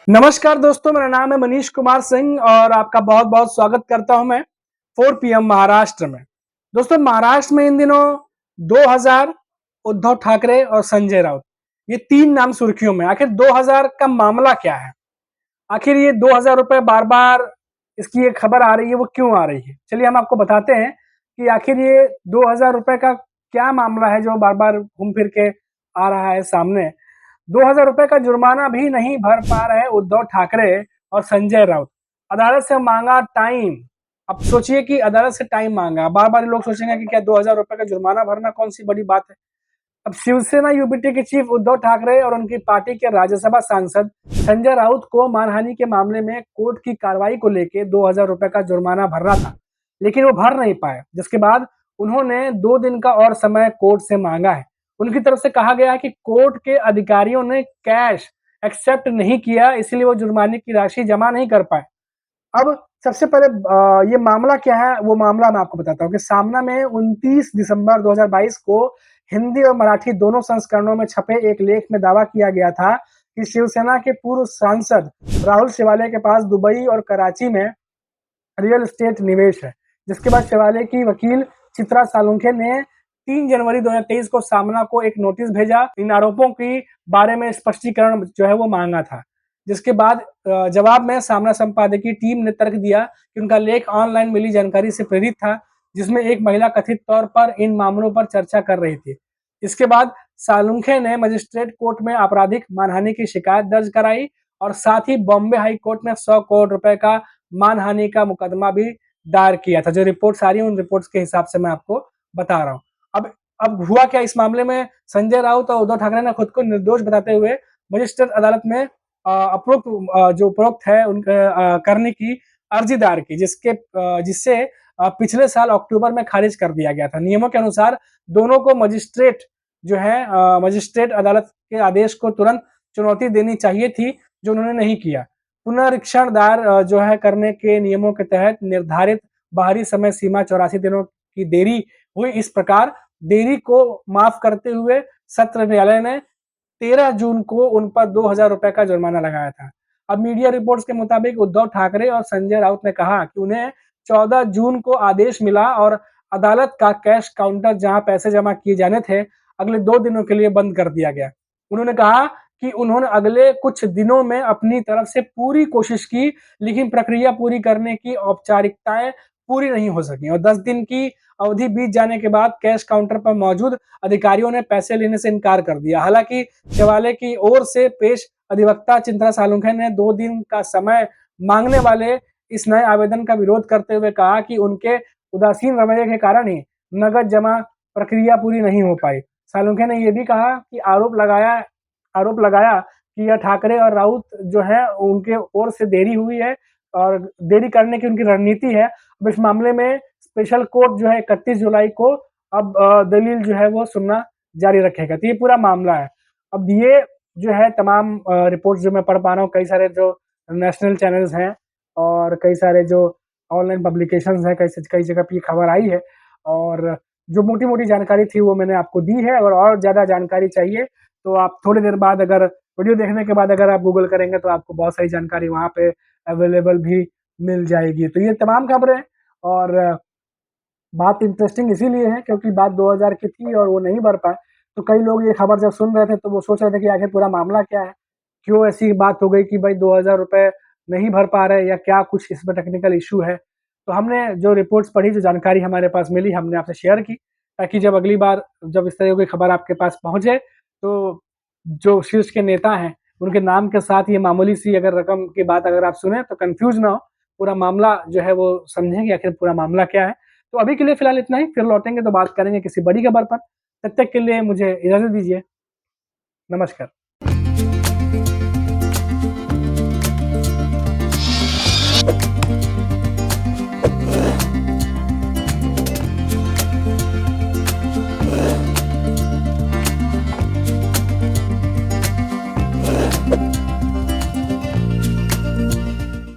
नमस्कार दोस्तों, मेरा नाम है मनीष कुमार सिंह और आपका बहुत-बहुत स्वागत करता हूं मैं 4 पीएम महाराष्ट्र में। दोस्तों, महाराष्ट्र में इन दिनों 2000, उद्धव ठाकरे और संजय राउत, ये 3 नाम सुर्खियों में। आखिर 2000 का मामला क्या है? आखिर ये 2000 रुपए बार-बार इसकी ये खबर आ रही है, वो क्यों आ रही है? चलिए हम आपको बताते हैं कि आखिर ये 2000 रुपए का क्या मामला है जो बार-बार घूम फिर के आ रहा है सामने। 2000 रुपए का जुर्माना भी नहीं भर पा रहे उद्धव ठाकरे और संजय राउत। अदालत से मांगा टाइम। अब सोचिए कि अदालत से टाइम मांगा, बार बार लोग सोचेंगे कि क्या 2000 रुपए का जुर्माना भरना कौन सी बड़ी बात है। अब शिवसेना यूबीटी के चीफ उद्धव ठाकरे और उनकी पार्टी के राज्यसभा सांसद संजय राउत को मानहानि के मामले में कोर्ट की कार्रवाई को लेकर 2000 रुपए का जुर्माना भरना था, लेकिन वो भर नहीं पाए, जिसके बाद उन्होंने 2 दिन का और समय कोर्ट से मांगा है। उनकी तरफ से कहा गया है कि कोर्ट के अधिकारियों ने कैश एक्सेप्ट नहीं किया, इसलिए वो जुर्माने की राशि जमा नहीं कर पाए। अब सबसे पहले ये मामला क्या है, वो मामला मैं आपको बताता हूँ कि सामना में 29 दिसंबर 2022 को हिंदी और मराठी दोनों संस्करणों में छपे एक लेख में दावा किया गया था कि शिवसेना के पूर्व सांसद राहुल शिवाले के पास दुबई और कराची में रियल एस्टेट निवेश है, जिसके बाद शिवाले की वकील चित्रा सालुंखे ने 3 जनवरी 2023 को सामना को एक नोटिस भेजा, इन आरोपों के बारे में स्पष्टीकरण जो है वो मांगा था। जिसके बाद जवाब में सामना संपादकीय टीम ने तर्क दिया कि उनका लेख ऑनलाइन मिली जानकारी से प्रेरित था, जिसमें एक महिला कथित तौर पर इन मामलों पर चर्चा कर रही थी। इसके बाद सालुंखे ने मजिस्ट्रेट कोर्ट में आपराधिक मानहानि की शिकायत दर्ज कराई और साथ ही बॉम्बे हाई कोर्ट में 100 करोड़ रुपए का मानहानि का मुकदमा भी दायर किया था। जो रिपोर्ट्स आ रही हैं उन रिपोर्ट्स के हिसाब से मैं आपको बता रहा हूँ। अब हुआ क्या इस मामले में, संजय राउत और उद्धव ठाकरे ने खुद को निर्दोष बताते हुए मजिस्ट्रेट अदालत में जो उपरोक्त है उनके करने की अर्जी दायर की, जिससे पिछले साल अक्टूबर में खारिज कर दिया गया था। नियमों के अनुसार दोनों को मजिस्ट्रेट अदालत के आदेश को तुरंत चुनौती देनी चाहिए थी, जो उन्होंने नहीं किया। पुनरीक्षण दायर जो है करने के नियमों के तहत निर्धारित बाहरी समय सीमा 84 दिनों की देरी हुई। इस प्रकार देरी को माफ करते हुए सत्र न्यायालय ने 13 जून को उन पर 2000 रुपए का जुर्माना लगाया था। अब मीडिया रिपोर्ट्स के मुताबिक उद्धव ठाकरे और संजय राउत ने कहा कि उन्हें 14 जून को आदेश मिला और अदालत का कैश काउंटर जहां पैसे जमा किए जाने थे, अगले 2 दिनों के लिए बंद कर दिया गया। उन्होंने कहा कि उन्होंने अगले कुछ दिनों में अपनी तरफ से पूरी कोशिश की, लेकिन प्रक्रिया पूरी करने की औपचारिकताएं पूरी नहीं हो सकी और 10 दिन की अवधि बीत जाने के बाद कैश काउंटर पर मौजूद अधिकारियों ने पैसे लेने से इनकार कर दिया। हालांकि शिवाले की ओर से पेश अधिवक्ता चित्रा सालुंखे ने 2 दिन का समय मांगने वाले इस नए आवेदन का विरोध करते हुए कहा कि उनके उदासीन रवैये के कारण ही नगद जमा प्रक्रिया पूरी नहीं हो पाई। सालुंखे ने यह भी कहा कि आरोप लगाया कि यह ठाकरे और राउत जो है उनके ओर से देरी हुई है और देरी करने की उनकी रणनीति है। अब इस मामले में स्पेशल कोर्ट जो है 31 जुलाई को अब दलील जो है वो सुनना जारी रखेगा। तो ये पूरा मामला है। अब ये जो है तमाम रिपोर्ट्स जो मैं पढ़ पा रहा हूँ, कई सारे जो नेशनल चैनल्स हैं और कई सारे जो ऑनलाइन पब्लिकेशंस हैं, कई जगह पे ये खबर आई है और जो मोटी-मोटी जानकारी थी वो मैंने आपको दी है। अगर और ज़्यादा जानकारी चाहिए तो आप थोड़ी देर बाद अगर वीडियो देखने के बाद अगर आप गूगल करेंगे तो आपको बहुत सारी जानकारी वहाँ पे अवेलेबल भी मिल जाएगी। तो ये तमाम खबरें और बात इंटरेस्टिंग इसीलिए है क्योंकि बात 2000 की थी और वो नहीं भर पाए। तो कई लोग ये खबर जब सुन रहे थे तो वो सोच रहे थे कि आखिर पूरा मामला क्या है? क्यों ऐसी बात हो गई कि भाई 2000 रुपए नहीं भर पा रहे या क्या कुछ इसमें टेक्निकल इश्यू है? तो हमने जो रिपोर्ट्स पढ़ी, जो जानकारी हमारे पास मिली, हमने आपसे शेयर की ताकि जब अगली बार जब इस तरह की खबर आपके पास पहुँचे तो जो शीर्ष के नेता हैं, उनके नाम के साथ ये मामूली सी अगर रकम की बात अगर आप सुने तो कन्फ्यूज़ ना हो, पूरा मामला जो है वो समझें कि आखिर पूरा मामला क्या है। तो अभी के लिए फ़िलहाल इतना ही, फिर लौटेंगे तो बात करेंगे किसी बड़ी खबर पर। तब तक के लिए मुझे इजाज़त दीजिए। नमस्कार।